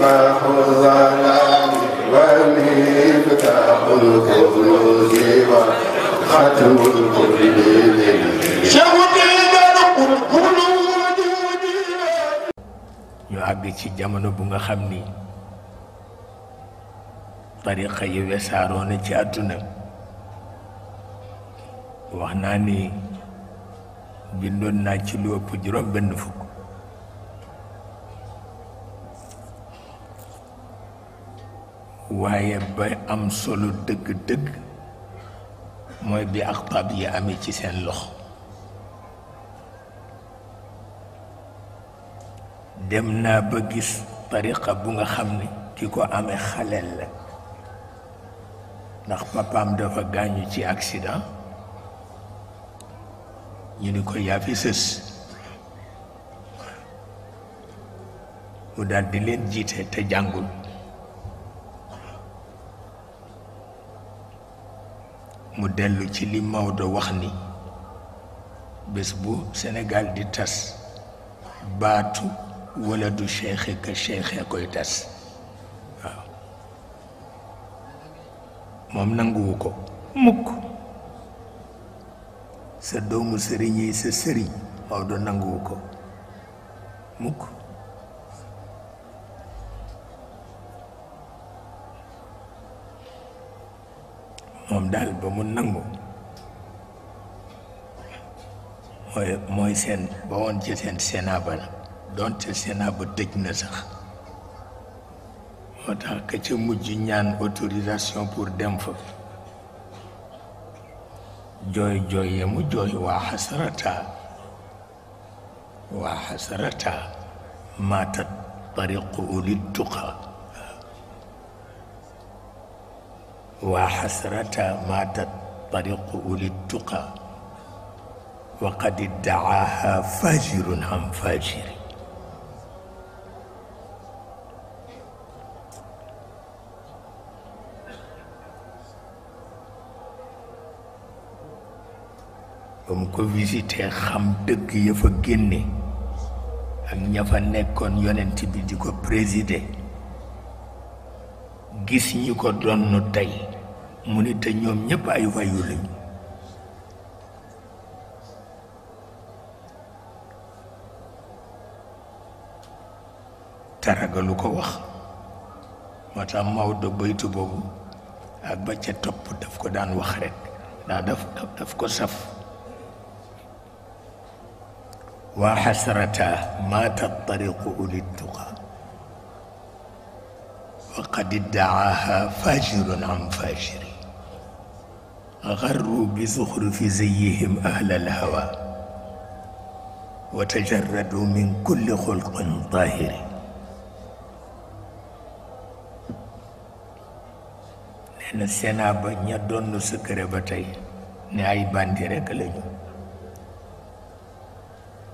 مصباح الظلام ومفتاح الكنوز وختم الكل ñu àgg ci jamono bu nga xam ni tariqa yi wesaaroo na ci àdduna wax naa ni bindoon naa ci lu ëpp juróom benn fukk waaye ba am solo dëgg-dëgg mooy bi aqtaab yi amee ci seen loxo dem naa ba gis tariqa bu nga xam ni ki ko amee xaleel la ndax papaam dafa gaañu ci accident ñu ni ko yaa fi sës mu daal di leen jiite te jàngul mu dellu ci li Maodo wax ni bés bu Sénégal di tas baatu wala du cheikhe ka cheikhe koy tas waaw moom nanguwu ko mukk sa doomu sëriñ yi sa sëriñ Maodo nanguwu ko mukk moom daal ba mu nangu mooy seen ba woon ci seen sénat ba la doonte sénat ba tëj na sax moo tax ka ca mujj ñaan autorisation pour dem fa jooy jooy ya mu jooy waa xasarata maatat tariqu uli tuqa waa xasrata maatat tariqu uli tuqa wa qad iddaaha fajirun am fajiri ba mu ko visité xam dëgg ya fa génne ak ña fa nekkoon yonent bi di ko présider gis ñi ko donn tey mu ni te ñoom ñépp ay wayu lañu taragalu ko wax moo tax Maodo baytu boobu ak ba ca topp daf ko daan wax rekk ndax daf ko saf waa xasrata maata tariqu uli tuqa wa qad iddaaha fajirun am fajiri garru bi zuxrufi ziyihim ahla alhawa wa tajarradu min kulli xulqin tahiri nee na Sénat ba ña doon secret ba tey ne ay bandi rekk lañu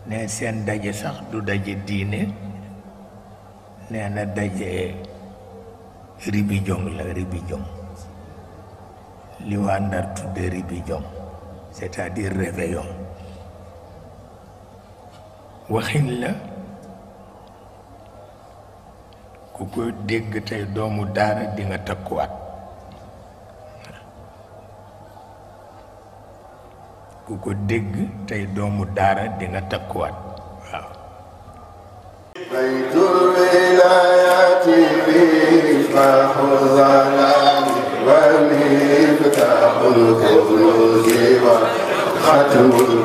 ne seen daje sax du daje diine nee na daje ribi jong la ribi jong li waa Ndar tudde ribi jong c'est-à-dire réveillon waxin la ku ko dégg tey doomu daara di nga takkuwaat ku ko dégg tey doomu daara di nga takkuwaat waaw baytul wilaayati misbaahu zalaam wa miftaahul kunuuzi wa xatmul